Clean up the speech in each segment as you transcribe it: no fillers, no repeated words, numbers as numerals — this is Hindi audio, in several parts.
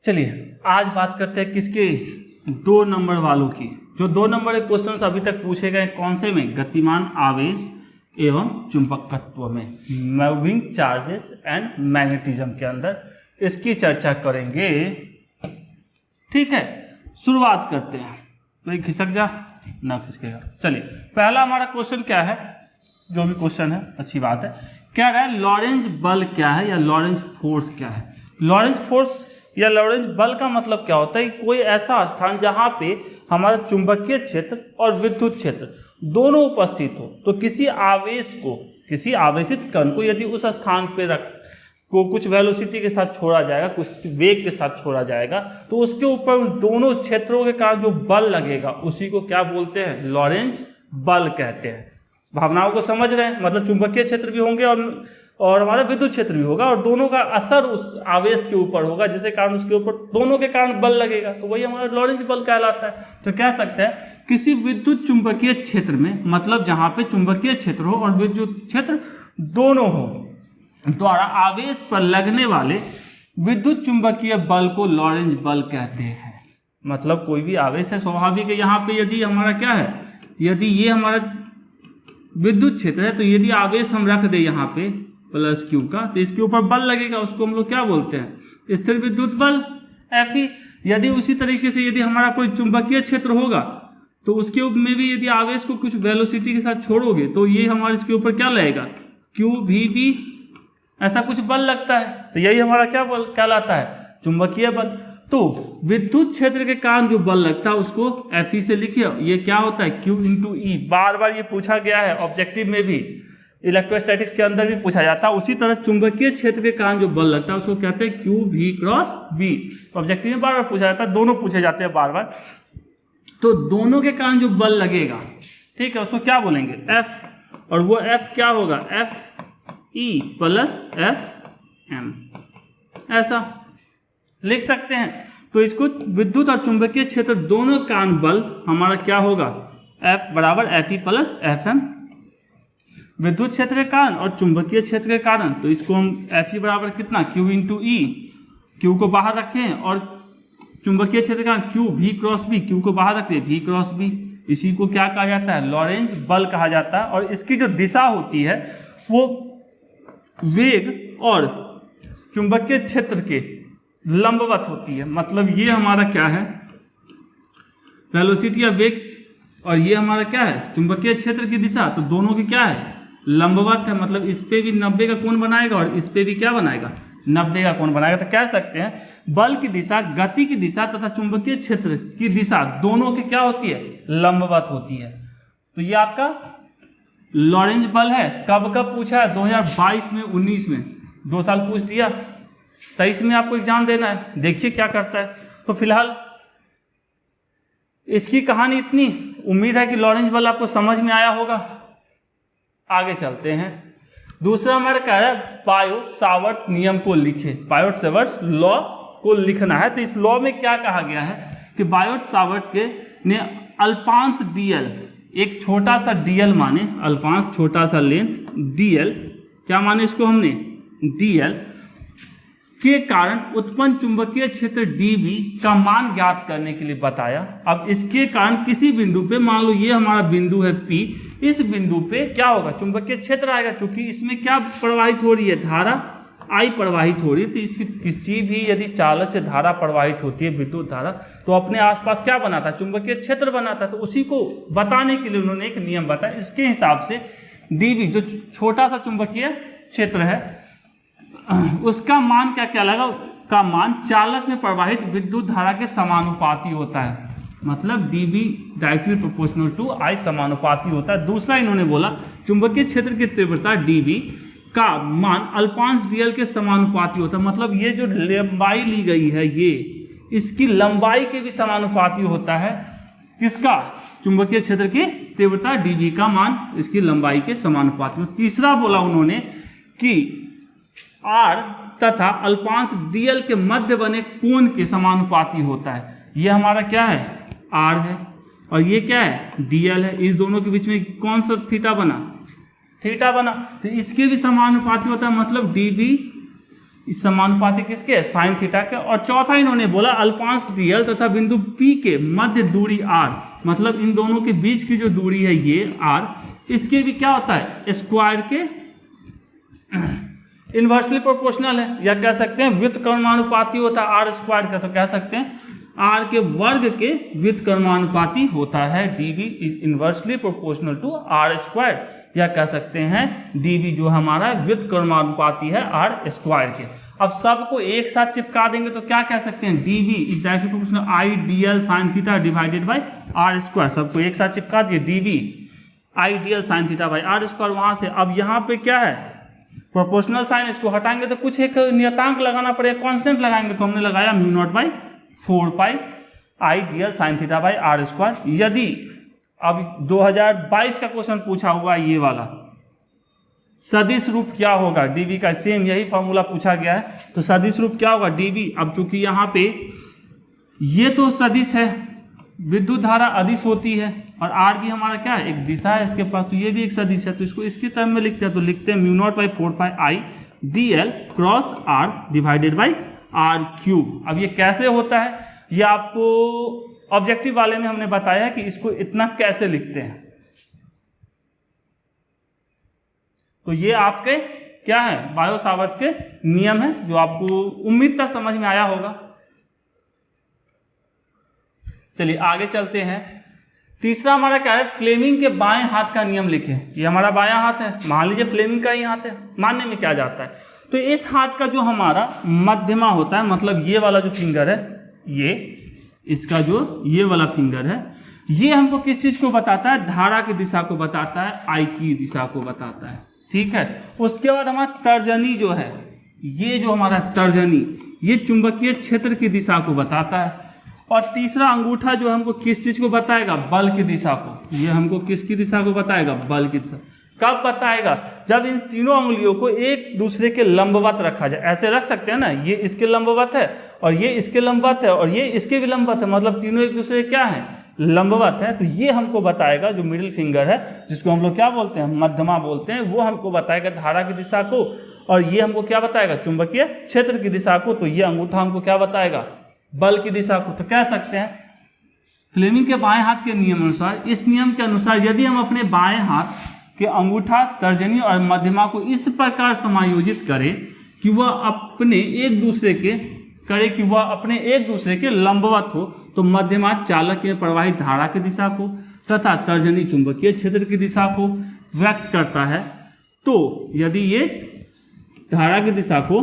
चलिए आज बात करते हैं किसके, 2 नंबर वालों की। जो 2 नंबर के क्वेश्चंस अभी तक पूछे गए कौन से में, गतिमान आवेश एवं चुंबकत्व में, मूविंग चार्जेस एंड मैग्नेटिज्म के अंदर, इसकी चर्चा करेंगे। ठीक है, शुरुआत करते हैं। कोई खिसक जा ना खिसकेगा। चलिए पहला हमारा क्वेश्चन क्या है, जो भी क्वेश्चन है अच्छी बात है। क्या रहा है, लॉरेंज बल क्या है या लॉरेंज फोर्स क्या है। लॉरेंज फोर्स या लॉरेंज बल का मतलब क्या होता है, कोई ऐसा स्थान जहां पे हमारा चुंबकीय क्षेत्र और विद्युत क्षेत्र दोनों उपस्थित हो, तो किसी आवेश को, किसी आवेशित कण को यदि उस स्थान पे रख को कुछ वेलोसिटी के साथ छोड़ा जाएगा, कुछ वेग के साथ छोड़ा जाएगा, तो उसके ऊपर उस दोनों क्षेत्रों के कारण जो बल लगेगा उसी को क्या बोलते हैं, लॉरेंज बल कहते हैं। भावनाओं को समझ रहे हैं, मतलब चुंबकीय क्षेत्र भी होंगे और हमारा विद्युत क्षेत्र भी होगा, और दोनों का असर उस आवेश के ऊपर होगा, जिसके कारण उसके ऊपर दोनों के कारण बल लगेगा, तो वही हमारा लॉरेंज बल कहलाता है। तो कह सकते हैं किसी विद्युत चुंबकीय क्षेत्र में, मतलब जहां पे चुंबकीय क्षेत्र हो और विद्युत क्षेत्र दोनों हो, द्वारा आवेश पर लगने वाले विद्युत चुंबकीय बल को लॉरेंज बल कहते हैं। मतलब कोई भी आवेश है, स्वाभाविक है, यहाँ पे यदि हमारा क्या है, यदि ये हमारा विद्युत क्षेत्र है, तो यदि आवेश हम रख दे यहाँ पे प्लस क्यू का, तो इसके ऊपर बल लगेगा, उसको हम लोग क्या बोलते हैं, स्थिर विद्युत बल Fe। यदि उसी तरीके से यदि हमारा कोई चुंबकीय क्षेत्र होगा, तो उसके ऊपर में भी यदि आवेश को कुछ वेलोसिटी के साथ छोड़ोगे, तो ये हमारे इसके ऊपर क्या लगेगा, QVB, ऐसा कुछ बल लगता है। तो यही हमारा क्या बल कहलाता है, चुंबकीय बल। तो विद्युत क्षेत्र के कारण जो बल लगता है उसको Fe से लिखिए, ये क्या होता है, Q × E। बार बार ये पूछा गया है, ऑब्जेक्टिव में भी, इलेक्ट्रोस्टैटिक्स के अंदर भी पूछा जाता है। उसी तरह चुंबकीय क्षेत्र के कारण जो बल लगता है उसको कहते हैं QV×B। ऑब्जेक्टिव में बार बार पूछा जाता है, दोनों पूछे जाते हैं बार बार। तो दोनों के कारण जो बल लगेगा, ठीक है, उसको क्या बोलेंगे, F, और वो F क्या होगा, Fe + Fm, ऐसा लिख सकते हैं। तो इसको विद्युत और चुंबकीय क्षेत्र दोनों कारण बल हमारा क्या होगा, F = Fe + Fm, विद्युत क्षेत्र के कारण और चुंबकीय क्षेत्र के कारण। तो इसको हम Fe बराबर कितना, Q × E, Q को बाहर रखें, और चुंबकीय क्षेत्र का Q V×B, Q को बाहर रखें V×B, इसी को क्या कहा जाता है, लॉरेंज बल कहा जाता है। और इसकी जो दिशा होती है वो वेग और चुंबकीय क्षेत्र के लंबवत होती है। मतलब ये हमारा क्या है, वेलोसिटी या वेग, और ये हमारा क्या है, चुंबकीय क्षेत्र की दिशा, तो दोनों की क्या है, लंबवत है। मतलब इस पे भी 90 का कोण बनाएगा और इस पे भी क्या बनाएगा, 90 का कोण बनाएगा। तो कह सकते हैं बल की दिशा, गति की दिशा तथा चुंबकीय क्षेत्र की दिशा दोनों की क्या होती है, लंबवत होती है। तो ये आपका लॉरेंज बल है। कब कब पूछा है, 2022 में, 19 में, 2 साल पूछ दिया, 23 में आपको एग्जाम देना है, देखिए क्या करता है। तो फिलहाल इसकी कहानी इतनी, उम्मीद है कि लॉरेंज बल आपको समझ में आया होगा। आगे चलते हैं। दूसरा हमारा क्या है, पायो-सावर्ट नियम को लिखे, पायो-सावर्ट लॉ को लिखना है। तो इस लॉ में क्या कहा गया है कि पायो-सावर्ट के ने अल्पांश dl, एक छोटा सा dl माने, अल्पांश छोटा सा लेंथ dl, क्या माने इसको हमने, dl के कारण उत्पन्न चुंबकीय क्षेत्र dB का मान ज्ञात करने के लिए बताया। अब इसके कारण किसी बिंदु पे, मान लो ये हमारा बिंदु है P, इस बिंदु पे क्या होगा, चुंबकीय क्षेत्र आएगा। क्योंकि इसमें क्या प्रवाहित हो रही है, धारा I प्रवाहित हो रही है। तो इसकी किसी भी यदि चालक से धारा प्रवाहित होती है, विद्युत धारा, तो अपने आसपास क्या बनाता है, चुंबकीय क्षेत्र बनाता है। तो उसी को बताने के लिए उन्होंने एक नियम बताया। इसके हिसाब से dB, जो छोटा सा चुंबकीय क्षेत्र है, उसका मान क्या कहलाएगा, का मान चालक में प्रवाहित विद्युत धारा के समानुपाती होता है। मतलब dB directly proportional to I समानुपाती होता है। दूसरा इन्होंने बोला चुंबकीय क्षेत्र की तीव्रता dB का मान अल्पांश dl के समानुपाती होता है। मतलब ये जो लंबाई ली गई है, ये इसकी लंबाई के भी समानुपाती होता है। किसका, चुंबकीय क्षेत्र की तीव्रता dB का मान इसकी लंबाई के समानुपाती। तीसरा बोला उन्होंने कि R तथा अल्पांश dl के मध्य बने कोण के समानुपाती होता है। ये हमारा क्या है, R है, और ये क्या है, dl है। इस दोनों के बीच में कौन सा थीटा बना, थीटा बना, तो इसके भी समानुपाती होता है। मतलब dB इस समानुपाती किसके, साइन थीटा के। और चौथा इन्होंने बोला अल्पांश dl तथा बिंदु P के मध्य दूरी r, मतलब इन दोनों के बीच की जो दूरी है ये r, इसके भी क्या होता है, स्क्वायर के इन्वर्सली प्रोपोर्शनल है, या कह सकते हैं व्युत्क्रमानुपाती होता है आर स्क्वायर का, तो कह सकते हैं आर के वर्ग के व्युत्क्रमानुपाती होता है। dv is inversely proportional to r square, या कह सकते हैं dv जो हमारा व्युत्क्रमानुपाती है आर स्क्वायर के। अब सबको एक साथ चिपका देंगे तो क्या कह सकते हैं, dv is directly proportional i dl sin theta divided by r square. सबको एक साथ चिपका दिए, dv i dl sin theta by r square. वहां से अब यहाँ पे क्या है, प्रोपोर्शनल साइन, इसको हटाएंगे तो कुछ एक नियतांक लगाना पड़ेगा, कांस्टेंट लगाएंगे, तो हमने लगाया mu naught by 4 pi I dl sin theta by r square. यदि अब 2022 का क्वेश्चन पूछा हुआ ये वाला, सदिश रूप क्या होगा dv का, सेम यही फॉर्मूला पूछा गया है, तो सदिश रूप क्या होगा dv। अब चूंकि यहाँ पे ये तो सदिश है, विद्युत धारा अदिश होती है, और r भी हमारा क्या है, एक दिशा है इसके पास, तो ये भी एक सदिश है, तो इसको इसकी टर्म में लिखते हैं, तो लिखते हैं mu naught by 4 pi I dl cross r divided by r cube. अब ये कैसे होता है, ये आपको ऑब्जेक्टिव वाले में हमने बताया है कि इसको इतना कैसे लिखते हैं। तो ये आपके क्या है, बायो सावर्ट्स के नियम है, जो आपको उम्मीद तक समझ में आया होगा। चलिए आगे चलते हैं। तीसरा हमारा क्या है, फ्लेमिंग के बाएं हाथ का नियम लिखें। ये हमारा बायां हाथ है, मान लीजिए फ्लेमिंग का ही हाथ है, मानने में क्या जाता है, तो इस हाथ का जो हमारा मध्यमा होता है, मतलब ये वाला जो फिंगर है, ये इसका जो ये वाला फिंगर है, ये हमको किस चीज को बताता है, धारा की दिशा को बताता है, आई की दिशा को बताता है, ठीक है। उसके बाद हमारा तर्जनी जो है, ये जो हमारा तर्जनी, ये चुंबकीय क्षेत्र की दिशा को बताता है। और तीसरा अंगूठा जो हमको किस चीज को बताएगा, बल की दिशा को। ये हमको किसकी दिशा को बताएगा, बल की दिशा। कब बताएगा, जब इन तीनों उंगलियों को एक दूसरे के लंबवत रखा जाए। ऐसे रख सकते हैं ना, ये इसके लंबवत है और ये इसके लंबवत है और ये इसके भी लंबवत है, मतलब तीनों एक दूसरे क्या है, लंबवत है। तो ये हमको बताएगा, जो मिडिल फिंगर है, जिसको हम लोग क्या बोलते हैं, मध्यमा बोलते हैं, वो हमको बताएगा धारा की दिशा को, और ये हमको क्या बताएगा, चुंबकीय क्षेत्र की दिशा को। तो ये अंगूठा हमको क्या बताएगा, बल की दिशा को। तो कह सकते हैं फ्लेमिंग के बाएं हाथ के नियम अनुसार, इस नियम के अनुसार यदि हम अपने बाएं हाथ के अंगूठा, तर्जनी और मध्यमा को इस प्रकार समायोजित करें कि वह अपने एक दूसरे के लंबवत हो, तो मध्यमा चालक में प्रवाहित धारा की दिशा को तथा तर्जनी चुंबकीय क्षेत्र की दिशा को व्यक्त करता है। तो यदि ये धारा की दिशा को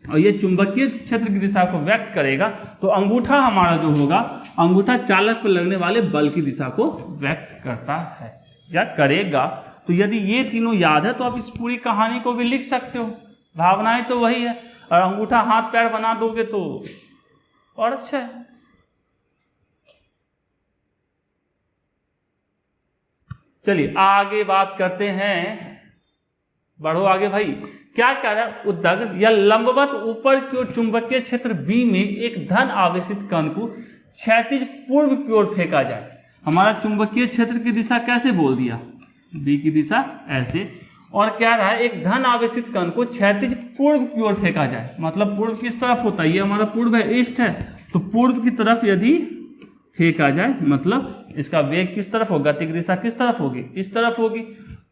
और ये चुंबकीय क्षेत्र की दिशा को व्यक्त करेगा, तो अंगूठा हमारा जो होगा, अंगूठा चालक पर लगने वाले बल की दिशा को व्यक्त करता है या करेगा। तो यदि ये तीनों याद है तो आप इस पूरी कहानी को भी लिख सकते हो, भावनाएं तो वही है, और अंगूठा हाथ पैर बना दोगे तो और अच्छा है। चलिए आगे बात करते हैं, बढ़ो आगे भाई। क्या कह रहा है, उद्दग्ध या लंबवत ऊपर की ओर चुंबकीय क्षेत्र बी में एक धन आवेशित कण को क्षैतिज पूर्व की ओर फेंका जाए। हमारा चुंबकीय क्षेत्र की दिशा कैसे बोल दिया, बी की दिशा ऐसे, और कह रहा है एक धन आवेशित कण को क्षैतिज पूर्व की ओर फेंका जाए। मतलब पूर्व किस तरफ होता है, ये हमारा पूर्व है, ईस्ट है, तो पूर्व की तरफ यदि फेंका जाए, मतलब इसका वेग किस तरफ होगा, गति की दिशा किस तरफ होगी, इस तरफ होगी।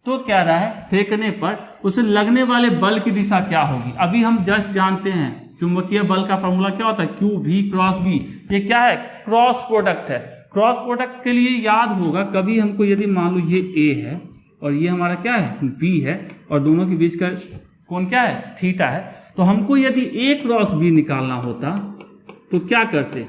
तो कह रहा है फेंकने पर उसे लगने वाले बल की दिशा क्या होगी। अभी हम जस्ट जानते हैं चुंबकीय बल का फॉर्मूला क्या होता है, क्यू भी क्रॉस बी। ये क्या है, क्रॉस प्रोडक्ट है। क्रॉस प्रोडक्ट के लिए याद होगा, कभी हमको यदि मान लो ये ए है और ये हमारा क्या है, बी है, और दोनों के बीच का कोण क्या है, थीटा है, तो हमको यदि ए क्रॉस बी निकालना होता तो क्या करते,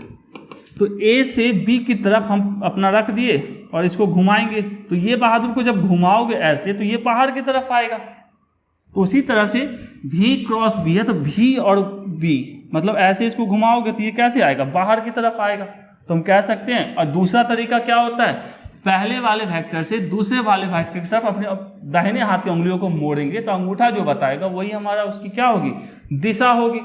तो ए से बी की तरफ हम अपना रख दिए और इसको घुमाएंगे, तो ये बहादुर को जब घुमाओगे ऐसे तो ये पहाड़ की तरफ आएगा। तो उसी तरह से भी क्रॉस बी है, तो भी और बी मतलब ऐसे इसको घुमाओगे तो ये कैसे आएगा, बाहर की तरफ आएगा। तो हम कह सकते हैं, और दूसरा तरीका क्या होता है, पहले वाले वेक्टर से दूसरे वाले वेक्टर की तरफ अपने दाहिने हाथ की उंगलियों को मोड़ेंगे, तो अंगूठा जो बताएगा वही हमारा उसकी क्या होगी, दिशा होगी।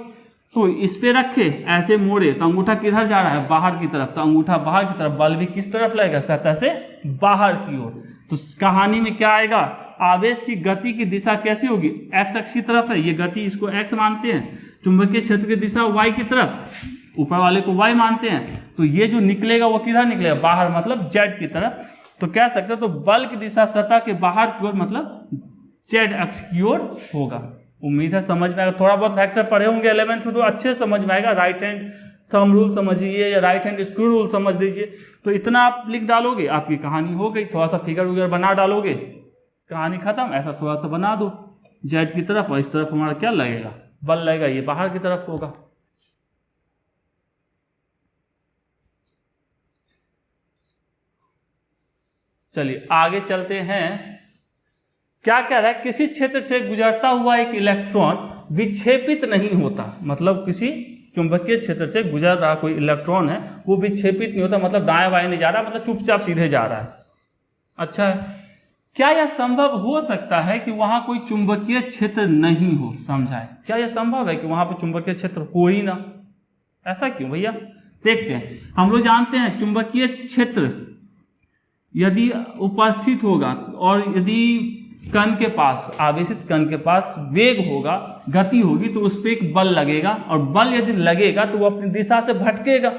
तो इस पे रखे ऐसे मोड़े तो अंगूठा किधर जा रहा है, बाहर की तरफ, तो अंगूठा बाहर की तरफ, बल भी किस तरफ लगेगा, सतह से बाहर की ओर। तो कहानी में क्या आएगा, आवेश की गति की दिशा कैसी होगी, एक्स अक्ष की तरफ है, ये गति इसको एक्स मानते हैं, चुंबकीय क्षेत्र की दिशा वाई की तरफ, ऊपर वाले को वाई मानते हैं, तो ये जो निकलेगा वो किधर निकलेगा, बाहर, मतलब जेड की तरफ। तो कह सकते हैं तो बल की दिशा सतह के बाहर की ओर मतलब जेड अक्ष की ओर होगा। उम्मीद है समझ में आएगा। थोड़ा बहुत वेक्टर पढ़े होंगे 11th में तो अच्छे से समझ में आएगा। राइट हैंड थंब रूल समझिए या राइट हैंड स्क्रू रूल समझ लीजिए, तो इतना आप लिख डालोगे, आपकी कहानी हो गई। थोड़ा सा फिगर वगैरह बना डालोगे, कहानी खत्म। ऐसा थोड़ा सा बना दो जेड की तरफ, और इस तरफ हमारा क्या लगेगा, बल लगेगा, ये बाहर की तरफ होगा। चलिए आगे चलते हैं। क्या कह रहा है, किसी क्षेत्र से गुजरता हुआ एक इलेक्ट्रॉन विक्षेपित नहीं होता, मतलब किसी चुंबकीय क्षेत्र से गुजर रहा कोई इलेक्ट्रॉन है वो विक्षेपित नहीं होता, मतलब दाएं बाएं नहीं जा रहा, मतलब चुपचाप सीधे जा रहा है। अच्छा है, क्या यह संभव हो सकता है कि वहां कोई चुंबकीय क्षेत्र नहीं हो, समझाएं। क्या यह संभव है कि वहां पर चुंबकीय क्षेत्र हो ही ना, ऐसा क्यों भैया, देखते हैं। हम लोग जानते हैं चुंबकीय क्षेत्र यदि उपस्थित होगा और यदि कण के पास, आवेशित कण के पास वेग होगा, गति होगी, तो उस पर एक बल लगेगा, और बल यदि लगेगा तो वो अपनी दिशा से भटकेगा।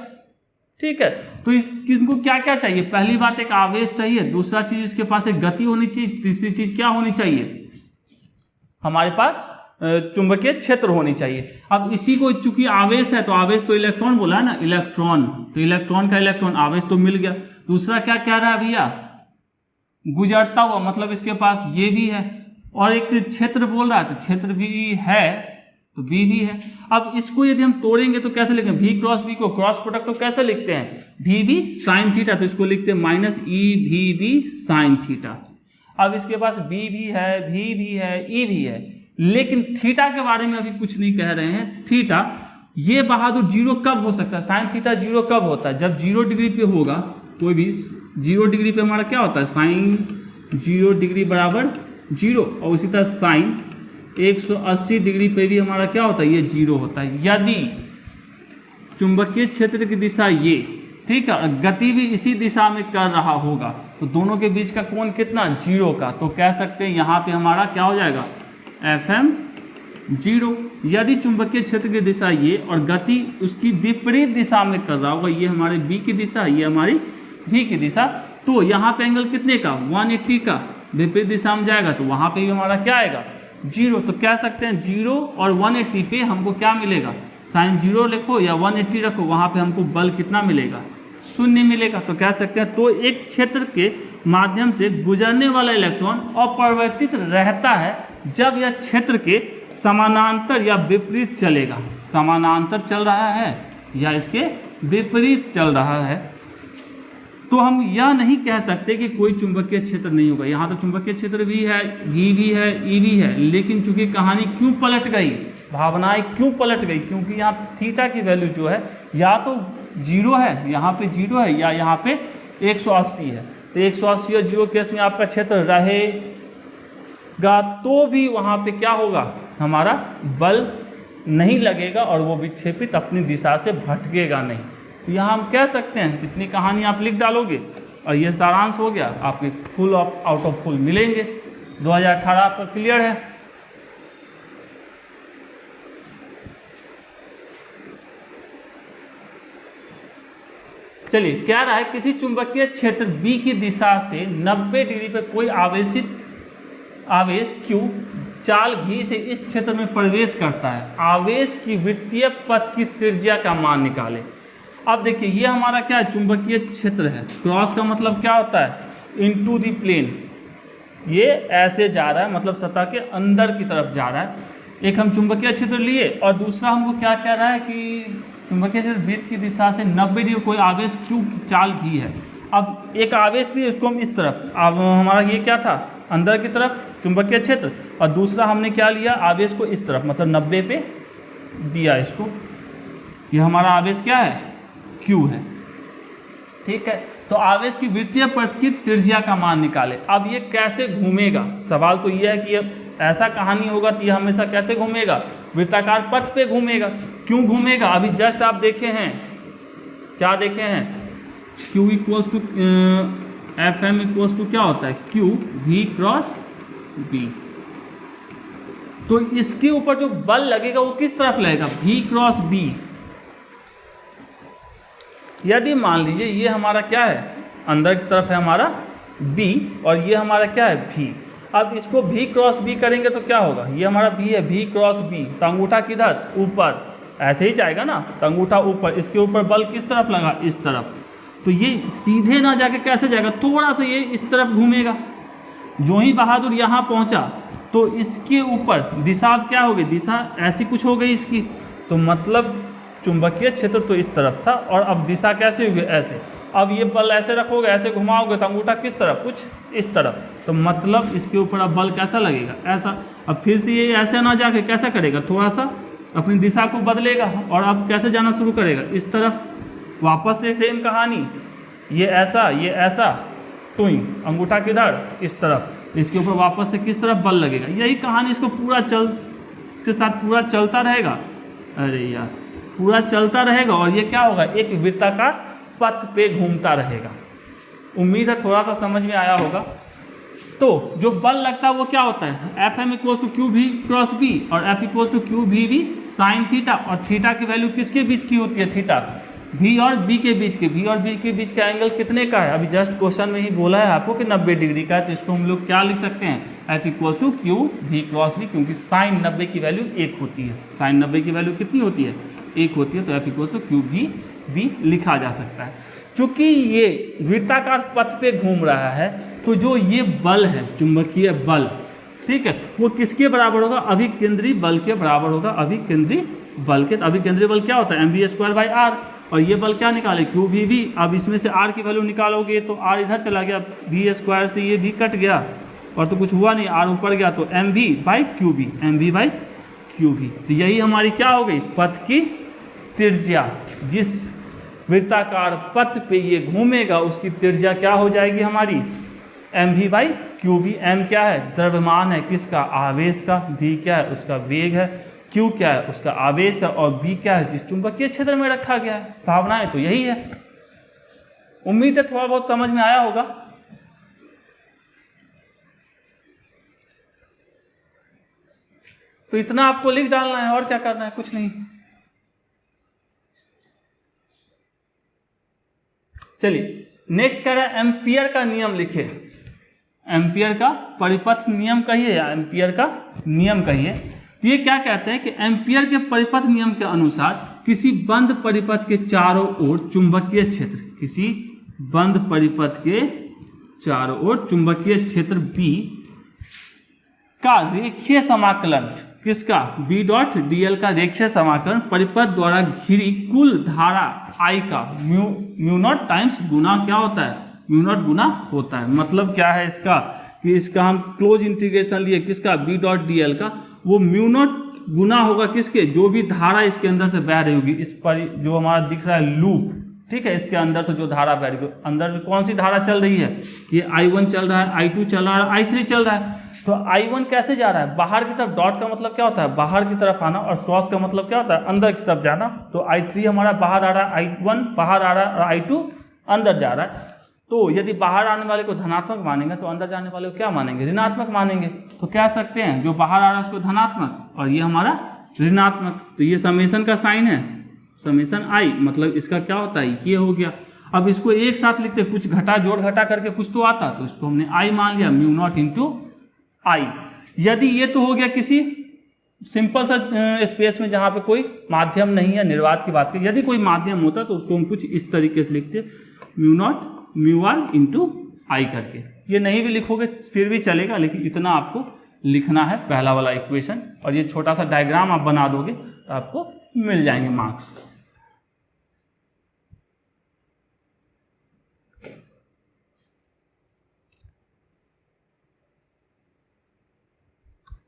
ठीक है, तो इसको क्या क्या चाहिए, पहली बात एक आवेश चाहिए, दूसरा चीज इसके पास एक गति होनी चाहिए, तीसरी चीज क्या होनी चाहिए, हमारे पास चुंबकीय क्षेत्र होनी चाहिए। अब इसी को चूंकि आवेश है तो आवेश तो इलेक्ट्रॉन बोला है ना, इलेक्ट्रॉन, तो इलेक्ट्रॉन का इलेक्ट्रॉन आवेश तो मिल गया। दूसरा क्या कह रहा है भैया, गुजरता हुआ, मतलब इसके पास ये भी है, और एक क्षेत्र बोल रहा है तो क्षेत्र भी है, तो बी भी है। अब इसको यदि हम तोड़ेंगे तो कैसे लिखेंगे, वी क्रॉस बी को क्रॉस प्रोडक्ट तो कैसे लिखते हैं, वी बी साइन थीटा, तो इसको लिखते हैं minus e v B sine theta. अब इसके पास बी भी है, वी भी है, ई भी है, लेकिन थीटा के बारे में अभी कुछ नहीं कह रहे हैं। थीटा ये बहादुर जीरो कब हो सकता है, साइन थीटा जीरो कब होता है, जब 0 डिग्री पे होगा, कोई भी 0 डिग्री पे हमारा क्या होता है, साइन 0 डिग्री बराबर 0, और उसी तरह साइन 180 डिग्री पे भी हमारा क्या होता है, ये 0 होता है। यदि चुंबकीय क्षेत्र की दिशा ये, ठीक है, गति भी इसी दिशा में कर रहा होगा, तो दोनों के बीच का कोण कितना, 0 का, तो कह सकते हैं यहाँ पे हमारा क्या हो जाएगा, FM 0। यदि चुंबकीय क्षेत्र की दिशा ये और गति उसकी विपरीत दिशा में कर रहा होगा, ये हमारे B की दिशा, ये हमारी V की दिशा, तो यहाँ पे एंगल कितने का, 180 का, विपरीत दिशा में जाएगा तो वहाँ पे भी हमारा क्या आएगा, 0। तो कह सकते हैं 0 और 180 पे हमको क्या मिलेगा, साइन 0 लिखो या 180 रखो, वहाँ पे हमको बल कितना मिलेगा, 0 मिलेगा। तो कह सकते हैं तो एक क्षेत्र के माध्यम से गुजरने वाला इलेक्ट्रॉन अपरिवर्तित रहता है जब यह क्षेत्र के समानांतर या विपरीत चलेगा, समानांतर चल रहा है या इसके विपरीत चल रहा है। तो हम यह नहीं कह सकते कि कोई चुंबकीय क्षेत्र नहीं होगा। यहाँ तो चुंबकीय क्षेत्र भी है, वी भी है, ई भी है, लेकिन चूंकि कहानी क्यों पलट गई, भावनाएं क्यों पलट गई, क्योंकि यहाँ थीटा की वैल्यू जो है या तो 0 है, यहाँ पे 0 है, या यहाँ पे 180 है। तो 180 और 0 केस में आपका क्षेत्र रहेगा तो भी वहाँ पे क्या होगा, हमारा बल नहीं लगेगा और वो विक्षेपित अपनी दिशा से भटकेगा नहीं। तो यहाँ हम कह सकते हैं, इतनी कहानी आप लिख डालोगे और ये सारांश हो गया, आपके full of out of full मिलेंगे। 2018 आपका क्लियर है। चलिए, कह रहा है किसी चुंबकीय क्षेत्र B की दिशा से 90 डिग्री पर कोई आवेश Q चाल V से इस क्षेत्र में प्रवेश करता है। आवेश की वृत्तीय पथ की त्रिज्या का मान निकाले। अब देखिए, ये हमारा क्या है, चुंबकीय क्षेत्र है। क्रॉस का मतलब क्या होता है, इनटू द प्लेन, ये ऐसे जा रहा है, मतलब सतह के अंदर की तरफ जा रहा है। एक हम चुंबकीय क्षेत्र लिए और दूसरा हमको क्या कह रहा है कि चुंबकीय क्षेत्र वृत्त की दिशा से 90 डिग्री कोई आवेश Q की चाल भी है। अब एक आवेश लिए, उसको हम इस तरफ, अब हमारा ये क्या था, अंदर की तरफ चुंबकीय क्षेत्र, और दूसरा हमने क्या लिया, आवेश को इस तरफ, मतलब 90 पे दिया इसको। ये हमारा आवेश क्या है, Q है, ठीक है। तो आवेश की वृत्तीय पथ की त्रिज्या का मान निकाले। अब ये कैसे घूमेगा, सवाल तो ये है कि ये ऐसा कहानी होगा तो ये हमेशा कैसे घूमेगा, वृत्ताकार पथ पे घूमेगा। क्यों घूमेगा, अभी जस्ट आप देखे हैं, क्या देखे हैं, Q equals to FM equals to क्या होता है, Q V क्रॉस बी। तो इसके ऊपर जो बल लगेगा वो किस तरफ लगेगा, V क्रॉस B। यदि मान लीजिए ये हमारा क्या है, अंदर की तरफ है हमारा B और ये हमारा क्या है V। अब इसको V क्रॉस B करेंगे तो क्या होगा, ये हमारा V है, V क्रॉस B, तो अंगूठा किधर, ऊपर, ऐसे ही जाएगा ना, तो अंगूठा ऊपर, इसके ऊपर बल किस तरफ लगा, इस तरफ। तो ये सीधे ना जाके कैसे जाएगा, थोड़ा सा ये इस तरफ घूमेगा। जो ही बहादुर यहाँ पहुँचा तो इसके ऊपर दिशा अब क्या हो गई, दिशा ऐसी कुछ हो गई इसकी। तो मतलब चुंबकीय क्षेत्र तो इस तरफ था और अब दिशा कैसे होगी, ऐसे। अब ये बल ऐसे रखोगे, ऐसे घुमाओगे तो अंगूठा किस तरफ, कुछ इस तरफ। तो मतलब इसके ऊपर अब बल कैसा लगेगा, ऐसा। अब फिर से ये ऐसे ना जाके कैसा करेगा, थोड़ा सा अपनी दिशा को बदलेगा और अब कैसे जाना शुरू करेगा, इस तरफ। वापस से सेम कहानी, ये ऐसा टूइंग, अंगूठा किधर, इस तरफ। इसके ऊपर वापस से किस तरफ बल लगेगा, यही कहानी। इसको इसके साथ पूरा चलता रहेगा। अरे यार, पूरा चलता रहेगा और ये क्या होगा, एक वृत्ताकार पथ पे घूमता रहेगा। उम्मीद है थोड़ा सा समझ में आया होगा। तो जो बल लगता है वो क्या होता है, Fm इक्वल्स टू क्यू भी क्रॉस बी और F इक्वल्स टू क्यू भी साइन थीटा। और थीटा की वैल्यू किसके बीच की होती है, थीटा V और B के बीच के, V और B के बीच का एंगल कितने का है, अभी जस्ट क्वेश्चन में ही बोला है आपको कि 90 डिग्री का है। तो इसको हम लोग क्या लिख सकते हैं, F इक्वल्स टू क्यू भी क्रॉस बी, क्योंकि साइन 90 की वैल्यू 1 होती है। साइन 90 की वैल्यू कितनी होती है, 1 होती है। तो F इक्वल्स टू क्यू भी लिखा जा सकता है। चूंकि ये वृत्ताकार पथ पे घूम रहा है तो जो ये बल है, चुंबकीय बल, ठीक है, वो किसके बराबर होगा, अभिकेंद्री बल के बराबर होगा। अभिकेंद्री बल के, अभिकेंद्री बल क्या होता है, mv²/r। और ये बल क्या निकाले, क्यू भी। अब इसमें से r की वैल्यू निकालोगे तो r इधर चला गया, v² से ये भी कट गया और तो कुछ हुआ नहीं, r ऊपर गया तो mv/qb, mv/qb। तो यही हमारी क्या हो गई, पथ की त्रिज्या। जिस वृत्ताकार पथ पे ये घूमेगा उसकी त्रिज्या क्या हो जाएगी हमारी, mv/qb। m क्या है, द्रव्यमान है, किसका, आवेश का। v क्या है, उसका वेग है। q क्या है, उसका आवेश है। और b क्या है, जिस चुंबकीय क्षेत्र में रखा गया है। भावनाएं तो यही है। उम्मीद है थोड़ा बहुत समझ में आया होगा। तो इतना आपको लिख डालना है और क्या करना है, कुछ नहीं। चलिए नेक्स्ट कह रहा है एम्पियर का नियम लिखे। एम्पियर का परिपथ नियम कहिए या एम्पियर का नियम कहिए। तो ये क्या कहते हैं कि एम्पियर के परिपथ नियम के अनुसार किसी बंद परिपथ के चारों ओर चुंबकीय क्षेत्र, किसी बंद परिपथ के चारों ओर चुंबकीय क्षेत्र B का रेखीय समाकलन, किसका, B.dl का रेखीय समाकलन परिपथ द्वारा घिरी कुल धारा I का म्यू नॉट टाइम्स गुना क्या होता है, म्यू नॉट गुना होता है। मतलब क्या है इसका, कि इसका हम क्लोज इंटीग्रेशन लिए, किसका, B.dl का, वो म्यू नॉट गुना होगा किसके, जो भी धारा इसके अंदर से बह रही होगी। इस पर जो हमारा दिख रहा है लूप, ठीक है, इसके अंदर से जो धारा बह रही है, अंदर में कौन सी धारा चल रही है, ये I1 चल रहा है, I2 चल रहा है, I3 चल रहा है। तो I1 कैसे जा रहा है, बाहर की तरफ। डॉट का मतलब क्या होता है, बाहर की तरफ आना, और क्रॉस का मतलब क्या होता है, अंदर की तरफ जाना। तो I3 हमारा बाहर आ रहा है, I1 बाहर आ रहा है और I2 अंदर जा रहा है। तो यदि बाहर आने वाले को धनात्मक मानेंगे तो अंदर जाने वाले को क्या मानेंगे, ऋणात्मक मानेंगे। तो कह सकते हैं जो बाहर आ रहा है उसको धनात्मक और ये हमारा ऋणात्मक। तो ये समेशन का साइन है, समेशन I, मतलब इसका क्या होता है, ये हो गया। अब इसको एक साथ लिखते, कुछ घटा जोड़ घटा करके कुछ तो आता, तो इसको हमने I मान लिया, म्यू नॉट इंटू I। यदि ये तो हो गया किसी सिंपल सा स्पेस में जहां पे कोई माध्यम नहीं है, निर्वात की बात करें। यदि कोई माध्यम होता तो उसको हम कुछ इस तरीके से लिखते, mu naught mu r into I करके। ये नहीं भी लिखोगे फिर भी चलेगा, लेकिन इतना आपको लिखना है पहला वाला इक्वेशन, और ये छोटा सा डायग्राम आप बना दोगे तो आपको मिल जाएंगे मार्क्स।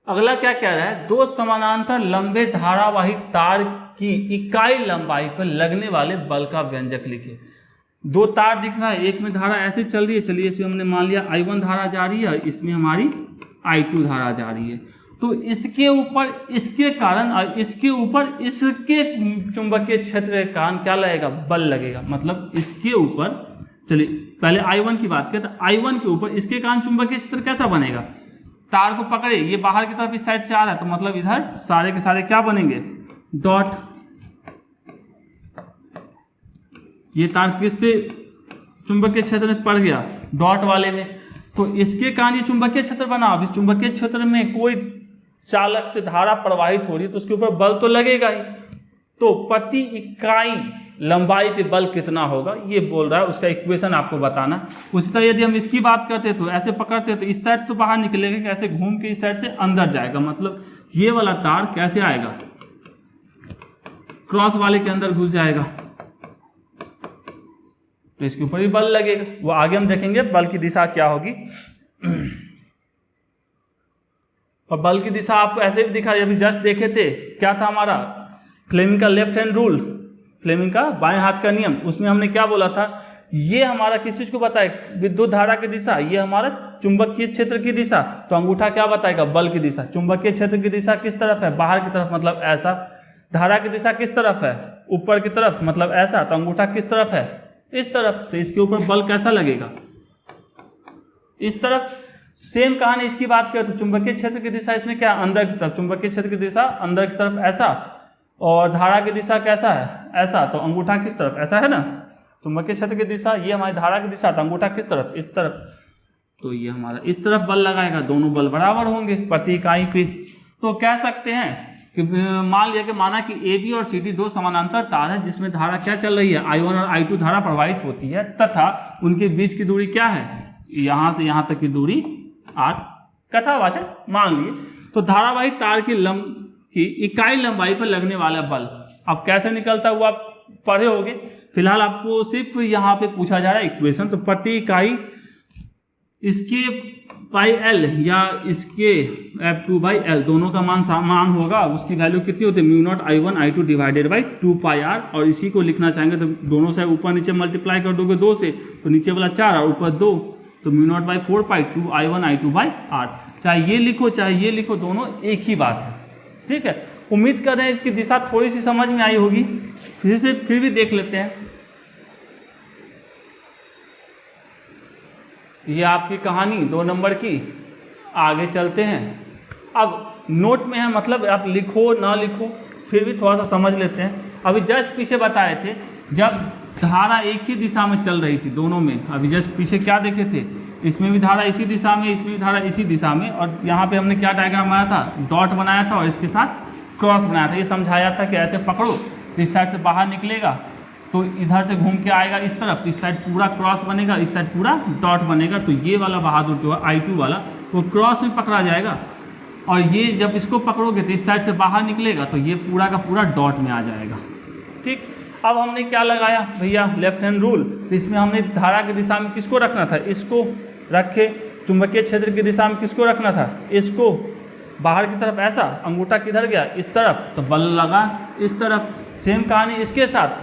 अगला क्या कह रहा है, दो समानांतर लंबे धारावाही तार की इकाई लंबाई पर लगने वाले बल का व्यंजक लिखे। दो तार दिख रहा है, एक में धारा ऐसे चल रही है, चलिए इसमें हमने मान लिया I1 धारा जा रही है, इसमें हमारी I2 धारा जा रही है। तो इसके ऊपर इसके कारण और इसके ऊपर इसके चुंबकीय क्षेत्र के कारण क्या लगेगा, बल लगेगा। मतलब इसके ऊपर, चलिए पहले I1 की बात करें तो I1 के ऊपर इसके कारण चुंबकीय क्षेत्र कैसा बनेगा, तार को पकड़े, ये बाहर की तरफ इस साइड से आ रहा है, तो मतलब इधर सारे के सारे क्या बनेंगे, डॉट। ये तार किससे चुंबकीय क्षेत्र में पड़ गया, डॉट वाले में, तो इसके कारण ये चुंबकीय क्षेत्र बना। अब इस चुंबकीय क्षेत्र में कोई चालक से धारा प्रवाहित हो रही है तो उसके ऊपर बल तो लगेगा ही, तो प्रति इकाई लंबाई पे बल कितना होगा ये बोल रहा है, उसका इक्वेशन आपको बताना। उसी तरह यदि हम इसकी बात करते तो ऐसे पकड़ते तो इस साइड से तो बाहर निकलेगा, कैसे घूम के इस साइड से अंदर जाएगा, मतलब ये वाला तार कैसे आएगा, क्रॉस वाले के अंदर घुस जाएगा, तो इसके ऊपर भी बल लगेगा। वो आगे हम देखेंगे बल की दिशा क्या होगी। और बल की दिशा आपको ऐसे भी दिखा, अभी जस्ट देखे थे, क्या था हमारा फ्लेमिंग का लेफ्ट हैंड रूल, फ्लेमिंग का बाएं हाथ का नियम, उसमें हमने क्या बोला था, ये हमारा किस चीज को बताए, विद्युत धारा की दिशा, ये हमारा चुंबकीय क्षेत्र की दिशा, तो अंगूठा क्या बताएगा, बल की दिशा। चुंबकीय क्षेत्र की दिशा किस तरफ है, बाहर की तरफ, मतलब ऐसा। धारा की दिशा किस तरफ है, ऊपर की तरफ, मतलब ऐसा, तो अंगूठा किस तरफ है, इस तरफ, तो इसके ऊपर बल कैसा लगेगा, इस तरफ। सेम कहानी इसकी बात करें तो चुंबकीय क्षेत्र की दिशा इसमें क्या, अंदर की तरफ, चुंबकीय क्षेत्र की दिशा अंदर की तरफ ऐसा, और धारा की दिशा कैसा है, ऐसा, तो अंगूठा किस तरफ, ऐसा है ना। चुंबकीय क्षेत्र की दिशा ये हमारी धारा की दिशा, तो अंगूठा किस तरफ, इस तरफ, तो ये हमारा इस तरफ बल लगाएगा, दोनों बल बराबर होंगे प्रति इकाई पे। तो कह सकते हैं कि मान लिया कि माना कि AB और CD दो समानांतर तार है जिसमें धारा क्या चल रही है, I1 और I2 धारा प्रवाहित होती है, तथा उनके बीच की दूरी क्या है, यहां से यहां तक की दूरी R कथावाचक मान लिए। तो धारावाही तार की इकाई लंबाई पर लगने वाला बल अब कैसे निकलता हुआ आप पढ़े होगे, फिलहाल आपको सिर्फ यहाँ पे पूछा जा रहा है इक्वेशन। तो प्रति इकाई इसके पाई एल या इसके F2/L दोनों का मान समान होगा, उसकी वैल्यू कितनी होती है, mu naught I1 I2 divided by 2πr, और इसी को लिखना चाहेंगे तो दोनों से ऊपर नीचे मल्टीप्लाई कर दोगे 2 से, तो नीचे वाला 4 और ऊपर 2, तो mu naught by 4π 2I1 I2/r। चाहे ये लिखो चाहे ये लिखो, दोनों एक ही बात है, ठीक है। उम्मीद कर रहे हैं इसकी दिशा थोड़ी सी समझ में आई होगी, फिर भी देख लेते हैं। ये आपकी कहानी 2 नंबर की, आगे चलते हैं। अब नोट में है, मतलब आप लिखो ना लिखो फिर भी थोड़ा सा समझ लेते हैं। अभी जस्ट पीछे बताए थे जब धारा एक ही दिशा में चल रही थी दोनों में, अभी जस्ट पीछे क्या देखे थे, इसमें भी धारा इसी दिशा में, इसमें भी धारा इसी दिशा में, और यहाँ पे हमने क्या डायग्राम बनाया था, डॉट बनाया था और इसके साथ क्रॉस बनाया था। ये समझाया था कि ऐसे पकड़ो तो इस साइड से बाहर निकलेगा तो इधर से घूम के आएगा इस तरफ, तो इस साइड पूरा क्रॉस बनेगा, इस साइड पूरा डॉट बनेगा, तो ये वाला बहादुर जो है I2 वाला वो क्रॉस में पकड़ा जाएगा, और ये जब इसको पकड़ोगे तो इस साइड से बाहर निकलेगा तो ये पूरा का पूरा डॉट में आ जाएगा, ठीक। अब हमने क्या लगाया भैया, लेफ्ट हैंड रूल, तो इसमें हमने धारा की दिशा में किसको रखना था, इसको रखे, चुंबकीय क्षेत्र की दिशा में किसको रखना था, इसको, बाहर की तरफ ऐसा, अंगूठा किधर गया, इस तरफ, तो बल लगा इस तरफ। सेम कहानी इसके साथ,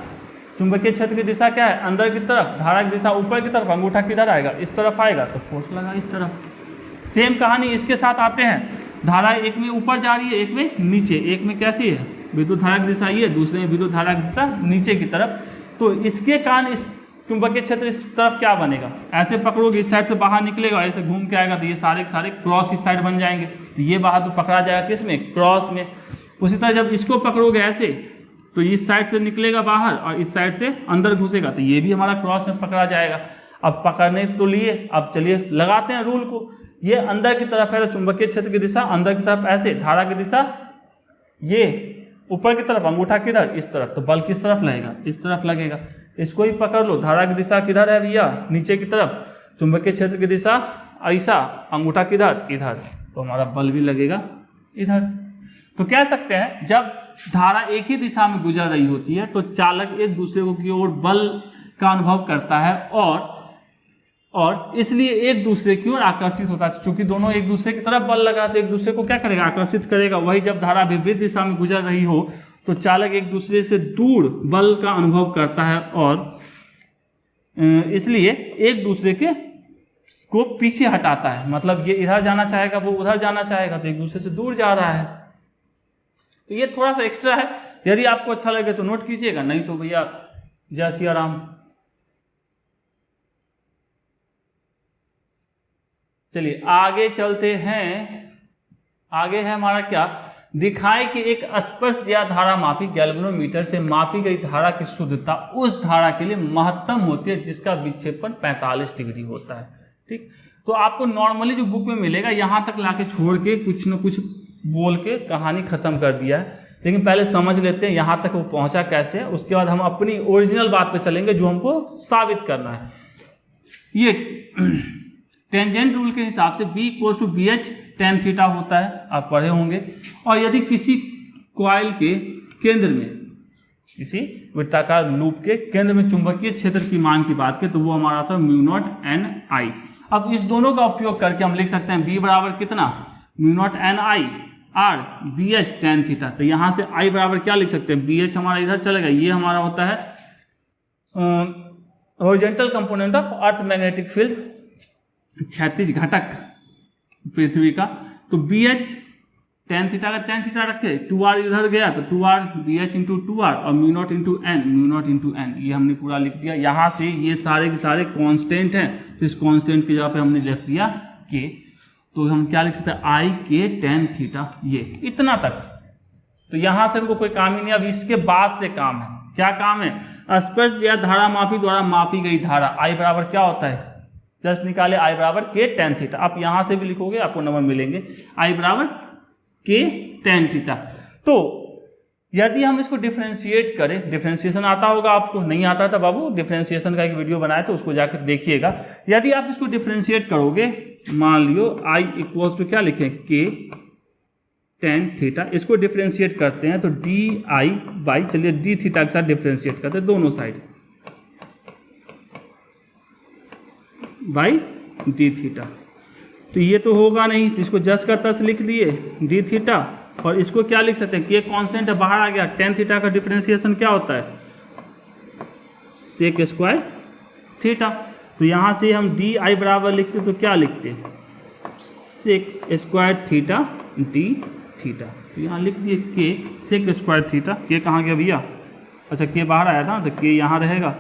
चुंबकीय क्षेत्र की दिशा क्या है, अंदर की तरफ, धारा की दिशा ऊपर की तरफ, अंगूठा किधर आएगा, इस तरफ आएगा, तो फोर्स लगा इस तरफ। सेम कहानी इसके साथ आते हैं, धारा एक में ऊपर जा रही है, एक में नीचे, एक में कैसी है विद्युत धारा की दिशा ये, दूसरे में विद्युत धारा की दिशा नीचे की तरफ, तो इसके कारण इस चुंबकीय क्षेत्र इस तरफ क्या बनेगा, ऐसे पकड़ोगे इस साइड से बाहर निकलेगा, ऐसे घूम के आएगा, तो ये सारे के सारे क्रॉस इस साइड बन जाएंगे, तो ये बहादुर पकड़ा जाएगा किस में, क्रॉस में। उसी तरह जब इसको पकड़ोगे ऐसे तो इस साइड से निकलेगा बाहर और इस साइड से अंदर घुसेगा, तो ये भी हमारा क्रॉस में पकड़ा जाएगा। अब पकड़ने तो लिए, अब चलिए लगाते हैं रूल को। ये अंदर की तरफ है तो चुंबकीय क्षेत्र की दिशा अंदर की तरफ ऐसे, धारा की दिशा ये ऊपर की तरफ, अंगूठा किधर, इस तरफ, तो बल किस तरफ लगेगा, इस तरफ लगेगा। इसको ही पकड़ लो, धारा की दिशा किधर है भैया, नीचे की तरफ, चुंबकीय क्षेत्र की दिशा ऐसा, अंगूठा किधर, इधर, तो हमारा बल भी लगेगा इधर। तो कह सकते हैं जब धारा एक ही दिशा में गुजर रही होती है तो चालक एक दूसरे को की ओर बल का अनुभव करता है और इसलिए एक दूसरे की ओर आकर्षित होता है। चूंकि दोनों एक दूसरे की तरफ बल लगाते, एक दूसरे को क्या करेगा, आकर्षित करेगा। वही जब धारा विपरीत दिशा में गुजर रही हो तो चालक एक दूसरे से दूर बल का अनुभव करता है और इसलिए एक दूसरे के को पीछे हटाता है। मतलब ये इधर जाना चाहेगा, वो उधर जाना चाहेगा, तो एक दूसरे से दूर जा रहा है। तो ये थोड़ा सा एक्स्ट्रा है, यदि आपको अच्छा लगे तो नोट कीजिएगा, नहीं तो भैया जय सिया राम। चलिए आगे चलते हैं। आगे है हमारा क्या, दिखाए कि एक स्पर्शज्या धारा मापी गैल्वेनोमीटर से मापी गई धारा की शुद्धता उस धारा के लिए महत्तम होती है जिसका विक्षेपण 45 डिग्री होता है। ठीक, तो आपको नॉर्मली जो बुक में मिलेगा यहाँ तक लाके छोड़ के कुछ न कुछ बोल के कहानी खत्म कर दिया है, लेकिन पहले समझ लेते हैं यहाँ तक वो पहुंचा कैसे है, उसके बाद हम अपनी ओरिजिनल बात पे चलेंगे जो हमको साबित करना है। ये टेंजेंट रूल के हिसाब से B = BH tan थीटा होता है, आप पढ़े होंगे। और यदि किसी कॉइल के केंद्र में, किसी वृत्ताकार लूप के केंद्र में चुंबकीय क्षेत्र की मान की बात करें तो वो हमारा आता है μ0 Ni। अब इस दोनों का उपयोग करके हम लिख सकते हैं B बराबर कितना, μ0 Ni और BH tan थीटा। तो यहाँ से I बराबर क्या लिख सकते हैं, BH हमारा इधर चलेगा, ये हमारा होता है horizontal component of earth magnetic field, क्षैतिज घटक पृथ्वी का। तो BH tan थीटा का tan थीटा रखे, 2r इधर गया तो 2r BH इंटू 2r और μ0 इंटू n, ये हमने पूरा लिख दिया। यहाँ से ये सारे के सारे कांस्टेंट हैं, तो इस कांस्टेंट की जगह पे हमने लिख दिया k। तो हम क्या लिख सकते हैं, I k tan थीटा, ये इतना तक। तो यहाँ से हमको कोई काम ही नहीं। अब इसके बाद से काम है, क्या काम है, स्पर्शज्या धारा मापी द्वारा मापी गई धारा I बराबर क्या होता है, जस्ट निकाले I बराबर k tan थीटा। आप यहाँ से भी लिखोगे आपको नंबर मिलेंगे, I बराबर k tan थीटा। तो यदि हम इसको डिफरेंशिएट करें, डिफरेंशिएशन आता होगा आपको, नहीं आता था बाबू, डिफरेंशिएशन का एक वीडियो बनाया तो उसको जाकर देखिएगा। यदि आप इसको डिफरेंशिएट करोगे, मान लियो I = क्या लिखें, k tan थीटा, इसको डिफरेंशिएट करते हैं तो di चलिए d थीटा के साथ डिफरेंशिएट करते हैं दोनों साइड बाई डी थीटा। तो ये तो होगा नहीं, इसको जस का तस लिख लिए डी थीटा, और इसको क्या लिख सकते हैं, के कांस्टेंट है बाहर आ गया, tan थीटा का डिफरेंशिएशन क्या होता है, सेक स्क्वायर थीटा। तो यहाँ से हम डी आई बराबर लिखते तो क्या लिखते हैं, sec square theta d theta. तो यहाँ लिख दिए के सेक स्क्वायर थीटा, के कहाँ गया भैया, अच्छा के बाहर आया था तो के यहाँ रहेगा,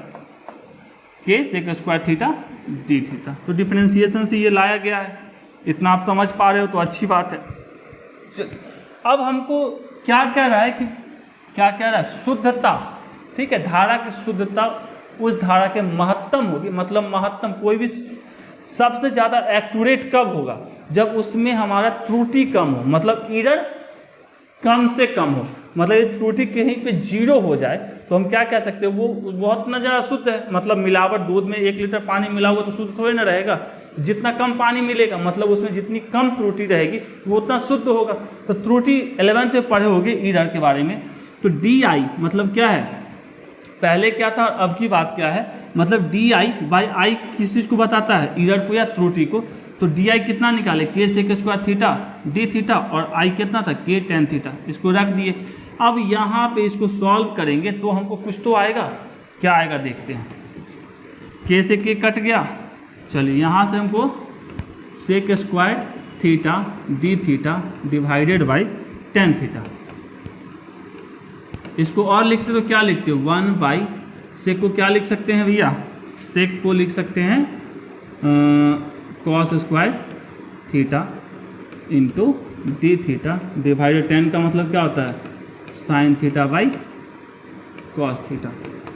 k sec square theta d theta. तो डिफरेंशिएशन से ये लाया गया है, इतना आप समझ पा रहे हो तो अच्छी बात है। अब हमको क्या कह रहा है कि क्या कह रहा है, शुद्धता, ठीक है, धारा की शुद्धता उस धारा के महत्तम होगी, मतलब महत्तम कोई भी सबसे ज़्यादा एक्यूरेट कब होगा, जब उसमें हमारा त्रुटि कम हो, मतलब एरर कम से कम हो, मतलब ये त्रुटि कहीं पे 0 हो जाए तो हम क्या कह सकते हैं, वो बहुत न ज़्यादा शुद्ध है। मतलब मिलावट, दूध में 1 लीटर पानी मिला हुआ तो शुद्ध थोड़ी ना रहेगा, जितना कम पानी मिलेगा मतलब उसमें जितनी कम त्रुटि रहेगी वो उतना शुद्ध होगा। तो त्रुटि 11th में पढ़े होंगे एरर के बारे में। तो डी आई मतलब क्या है, पहले क्या था और अब की बात क्या है, मतलब डी आई बाई आई किस चीज़ को बताता है, एरर को या त्रुटि को। तो डी आई कितना निकाले, k sec square theta d theta, और आई कितना था, के tan थीटा, इसको रख दिए। अब यहाँ पे इसको सॉल्व करेंगे तो हमको कुछ तो आएगा, क्या आएगा देखते हैं, के से के कट गया, चलिए यहाँ से हमको sec square theta d theta divided by tan theta, इसको और लिखते तो क्या लिखते हो, 1 बाई सेक को क्या लिख सकते हैं भैया, सेक को लिख सकते हैं cos square theta into D theta divided tan का मतलब क्या होता है, sine theta by cos theta.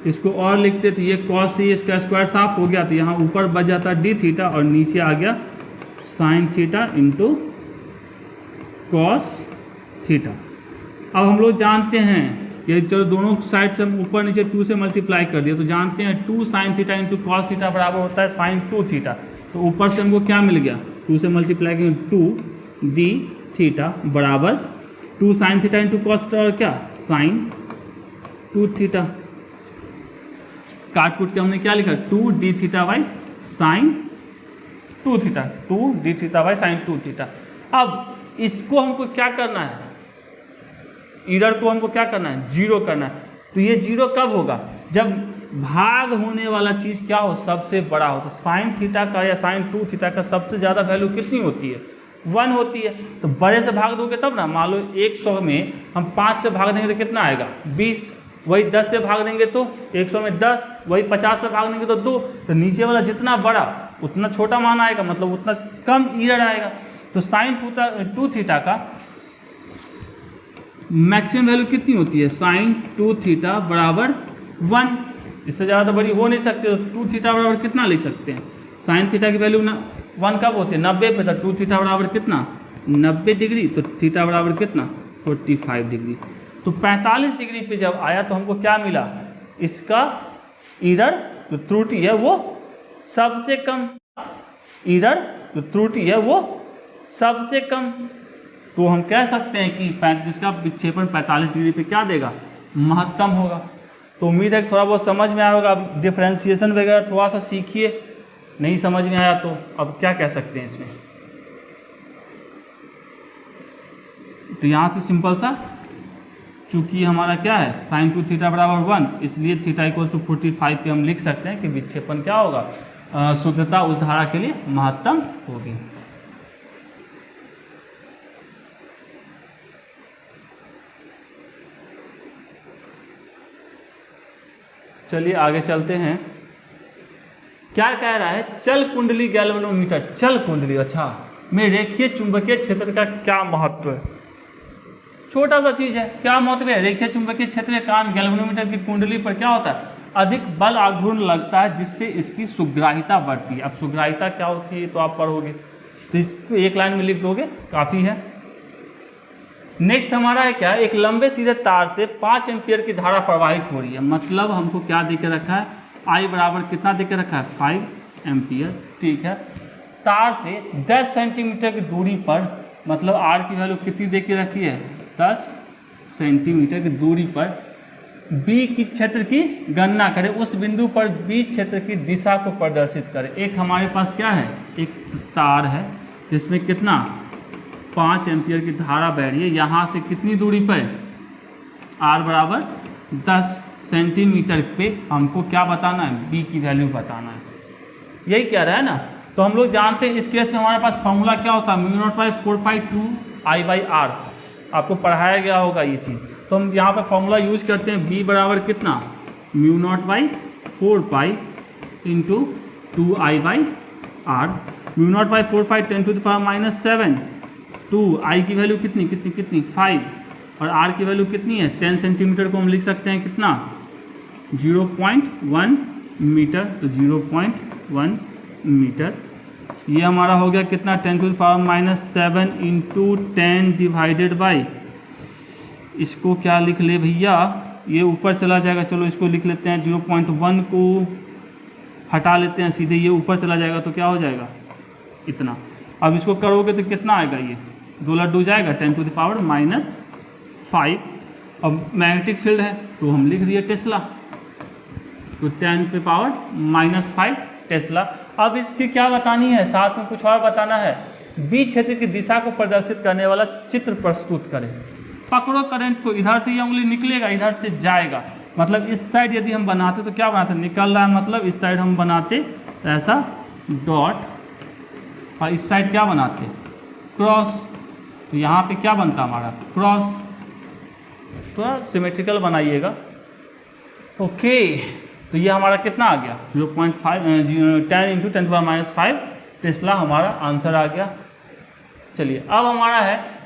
इसको और लिखते तो ये कॉस से इसका स्क्वायर साफ हो गया, तो यहाँ ऊपर बच जाता डी थीटा और नीचे आ गया sine theta into cos theta. अब हम लोग जानते हैं, ये चलो दोनों साइड से हम ऊपर नीचे 2 से मल्टीप्लाई कर दिया, तो जानते हैं 2 sine theta into cos theta बराबर होता है साइन 2 थीटा। तो ऊपर से हमको क्या मिल गया, 2 से मल्टीप्लाई करेंगे 2 डी थीटा बराबर 2 sine theta into cos theta और क्या साइन 2 थीटा। काट कूट के हमने क्या लिखा, 2 D theta by sine 2 theta, 2 D theta by sine 2 theta. अब इसको हमको क्या करना है, एरर को हमको क्या करना है, 0 करना है। तो ये 0 कब होगा, जब भाग होने वाला चीज़ क्या हो, सबसे बड़ा हो। तो साइन थीटा का या साइन 2 थीटा का सबसे ज़्यादा वैल्यू कितनी होती है, 1 होती है। तो बड़े से भाग दोगे तब ना, मान लो 100 में हम 5 से भाग देंगे तो कितना आएगा 20, वही 10 से भाग देंगे तो 100 में 10, वही 50 से भाग देंगे तो 2। तो नीचे वाला जितना बड़ा उतना छोटा मान आएगा, मतलब उतना कम ईरर आएगा। तो साइन 2 थीटा का मैक्सिमम वैल्यू कितनी होती है? साइन 2 थीटा बराबर 1, इससे ज़्यादा बड़ी हो नहीं सकती। तो 2 थीटा बराबर कितना लिख सकते हैं? साइन थीटा की वैल्यू 1 कब होती है? 90 पे। तो 2 थीटा बराबर कितना? 90 डिग्री। तो थीटा बराबर कितना? 45 डिग्री। तो 45 डिग्री पे जब आया तो हमको क्या मिला? इसका ईरर जो त्रुटि है वो सबसे कम, ईरर जो त्रुटि है वो सबसे कम। तो हम कह सकते हैं कि जिसका विक्षेपण 45 डिग्री पे क्या देगा? महत्तम होगा। तो उम्मीद है कि थोड़ा बहुत समझ में आया होगा। अब डिफरेंशिएशन वगैरह थोड़ा सा सीखिए, नहीं समझ में आया तो अब क्या कह सकते हैं इसमें। तो यहाँ से सिंपल सा, चूंकि हमारा क्या है साइन 2 थीटा बराबर 1, इसलिए थीटा इक्वल टू 45 पे हम लिख सकते हैं कि विक्षेपण क्या होगा? शुद्धता उस धारा के लिए महत्तम होगी। चलिए आगे चलते हैं। क्या कह रहा है? चल कुंडली गैल्वेनोमीटर। चल कुंडली, अच्छा, में रेखीय चुंबकीय क्षेत्र का क्या महत्व है? छोटा सा चीज है, क्या महत्व है? रेखीय चुंबकीय क्षेत्र के कारण गैल्वेनोमीटर की कुंडली पर क्या होता है? अधिक बल आघूर्ण लगता है, जिससे इसकी सुग्राहिता बढ़ती है। अब सुग्राहिता क्या होती है तो आप पढ़ोगे, तो इसको एक लाइन में लिख दोगे, काफी है। नेक्स्ट हमारा है क्या? एक लंबे सीधे तार से 5 एम्पियर की धारा प्रवाहित हो रही है। मतलब हमको क्या दे के रखा है? आई बराबर कितना दे के रखा है? 5 एम्पियर, ठीक है। तार से 10 सेंटीमीटर की दूरी पर, मतलब आर की वैल्यू कितनी दे के रखी है? 10 सेंटीमीटर की दूरी पर बी की क्षेत्र की गणना करें। उस बिंदु पर बी क्षेत्र की दिशा को प्रदर्शित करें। एक हमारे पास क्या है? एक तार है जिसमें कितना? 5 एम्पियर की धारा बह रही है। यहाँ से कितनी दूरी पर? आर बराबर 10 सेंटीमीटर पे हमको क्या बताना है? बी की वैल्यू बताना है। यही कह रहा है ना। तो हम लोग जानते हैं इस केस में हमारे पास फॉर्मूला क्या होता है? μ0/4π2 I/r। आपको पढ़ाया गया होगा ये चीज़। तो हम यहाँ पर फॉर्मूला यूज करते हैं। बी बराबर कितना? μ0/4π × 2 I/r। μ0/4π 10⁻⁷ 2 I की वैल्यू कितनी 5, और R की वैल्यू कितनी है? 10 सेंटीमीटर को हम लिख सकते हैं कितना? 0.1 मीटर। तो 0.1 मीटर ये हमारा हो गया कितना? 10⁻⁷ × 10 डिवाइडेड बाई, इसको क्या लिख ले भैया? ये ऊपर चला जाएगा, चलो इसको लिख लेते हैं। 0.1 को हटा लेते हैं, सीधे ये ऊपर चला जाएगा तो क्या हो जाएगा? इतना। अब इसको करोगे तो कितना आएगा? ये 2 लड्डू जाएगा 10⁻⁵। अब मैग्नेटिक फील्ड है तो हम लिख दिए टेस्ला, तो 10⁻⁻5 टेस्ला। अब इसकी क्या बतानी है? साथ में कुछ और बताना है। बी क्षेत्र की दिशा को प्रदर्शित करने वाला चित्र प्रस्तुत करें। पकड़ो करंट को, इधर से ये उंगली निकलेगा, इधर से जाएगा। मतलब इस साइड यदि हम बनाते तो क्या बनाते? निकल रहा है, मतलब इस साइड हम बनाते ऐसा डॉट, और इस साइड क्या बनाते? क्रॉस। तो यहाँ पे क्या बनता हमारा? क्रॉस। थोड़ा सिमेट्रिकल बनाइएगा। ओके, तो ये हमारा कितना आ गया? 10 × 10⁻⁵ टेस्ला हमारा आंसर आ गया। चलिए अब हमारा है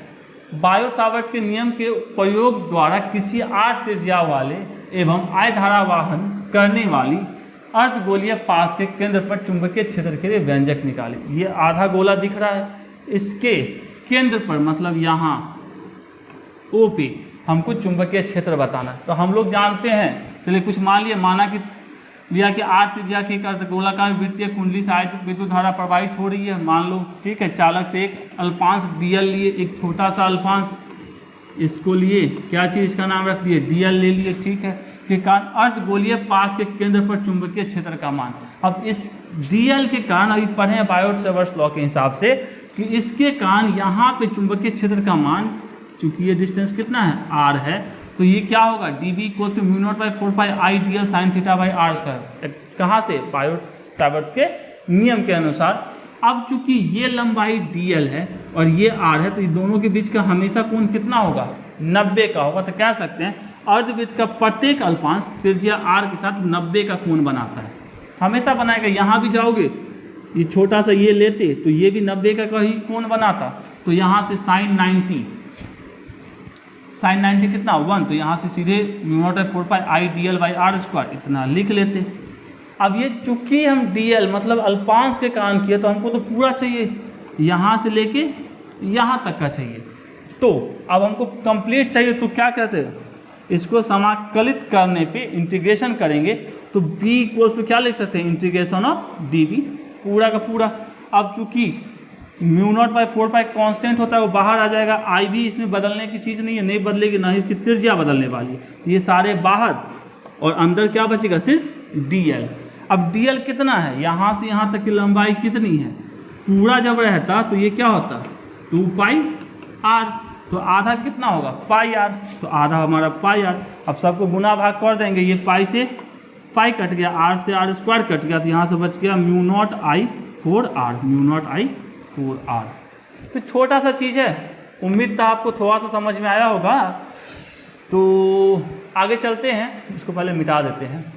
बायो सावर्ट्स के नियम के प्रयोग द्वारा किसी r त्रिज्या वाले एवं I धारा वाहन करने वाली अर्धगोलीय पास के केंद्र पर चुंबकीय क्षेत्र के लिए व्यंजक निकाले। ये आधा गोला दिख रहा है, इसके केंद्र पर मतलब यहाँ O पे हमको चुंबकीय क्षेत्र बताना है। तो हम लोग जानते हैं, चलिए कुछ माना कि लिया कि r त्रिज्या की एक अर्धगोलाकार वृत्तीय कुंडली से आयत विद्युत धारा प्रवाहित हो रही है, मान लो, ठीक है। चालक से एक अल्पांश dl लिए, एक छोटा सा अल्पांश इसको लिए, क्या चीज़ इसका नाम रख दिए? dl ले लिए, ठीक है। के कारण अर्धगोलीय पास के केंद्र पर चुंबकीय क्षेत्र का मान। अब इस dl के कारण अभी पढ़े हैं बायोट-सावर्ट्स लॉ के हिसाब से कि इसके कारण यहाँ पे चुंबकीय क्षेत्र का मान, चूंकि ये डिस्टेंस कितना है? r है, तो ये क्या होगा? dB = μ0/4π I dl sin θ/r²। कहाँ से? बायोट-सावर्ट्स के नियम के अनुसार। अब चूंकि ये लंबाई dl है और ये r है, तो ये दोनों के बीच का हमेशा कोण कितना होगा? 90 का होगा। तो कह सकते हैं अर्धवृत्त का प्रत्येक अल्पांश त्रिज्या r के साथ 90 का कोण बनाता है, हमेशा बनाएगा। यहाँ भी जाओगे ये छोटा सा ये लेते तो ये भी 90 का कहीं कोण बनाता, तो यहाँ से साइन 90 कितना 1, तो यहाँ से सीधे μ0/4π I dl by r square इतना लिख लेते। अब ये चूंकि हम dl मतलब अल्पांश के कारण किए तो हमको तो पूरा चाहिए, यहाँ से लेके यहाँ तक का चाहिए। तो अब हमको कंप्लीट चाहिए, तो क्या कहते हैं, इसको समाकलित करने पे इंटीग्रेशन करेंगे तो b इक्वल्स टू क्या लिख सकते हैं, इंटीग्रेशन ऑफ dv पूरा का पूरा। अब चूंकि μ0/4π कांस्टेंट होता है वो बाहर आ जाएगा, i भी इसमें बदलने की चीज़ नहीं है, नहीं बदलेगी, ना ही इसकी त्रिज्या बदलने वाली है, तो ये सारे बाहर और अंदर क्या बचेगा, सिर्फ dl। अब dl कितना है, यहाँ से यहाँ तक की लंबाई कितनी है, पूरा जब रहता तो ये क्या होता 2πr, तो आधा कितना होगा πr, तो आधा हमारा πr। अब सबको गुना भाग कर देंगे, ये पाई से पाई कट गया, r से r स्क्वायर कट गया, तो यहाँ से बच गया μ0I/4r। तो छोटा सा चीज़ है, उम्मीद था आपको थोड़ा सा समझ में आया होगा। तो आगे चलते हैं, इसको पहले मिटा देते हैं,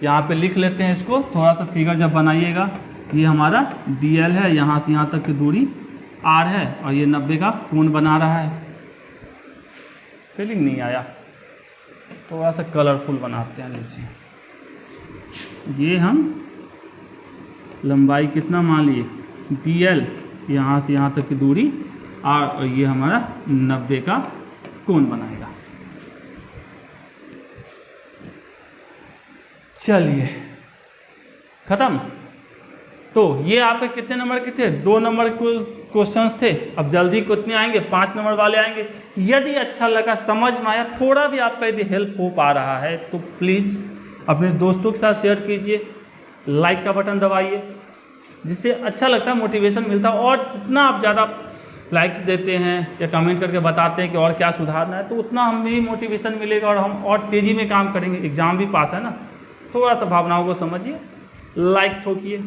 यहाँ पे लिख लेते हैं इसको, थोड़ा सा फिगर जब बनाइएगा, ये हमारा dl है, यहाँ से यहाँ तक की दूरी r है और ये 90 का कोण बना रहा है। फीलिंग नहीं आया, थोड़ा सा कलरफुल बनाते हैं। लीजिए ये हम लंबाई कितना मान लिए dl, यहाँ से यहाँ तक की दूरी r और ये हमारा 90 का कोण बनाएगा। चलिए खत्म। तो ये आपके कितने नंबर के थे, 2 नंबर क्वेश्चंस थे। अब जल्दी कितने आएंगे, 5 नंबर वाले आएंगे। यदि अच्छा लगा, समझ में आया, थोड़ा भी आपका यदि हेल्प हो पा रहा है तो प्लीज़ अपने दोस्तों के साथ शेयर कीजिए, लाइक का बटन दबाइए, जिससे अच्छा लगता है, मोटिवेशन मिलता है। और जितना आप ज़्यादा लाइक्स देते हैं या कमेंट करके बताते हैं कि और क्या सुधारना है, तो उतना हमें भी मोटिवेशन मिलेगा और हम और तेज़ी में काम करेंगे। एग्ज़ाम भी पास है ना, थोड़ा सा भावनाओं को समझिए, लाइक ठोकिए।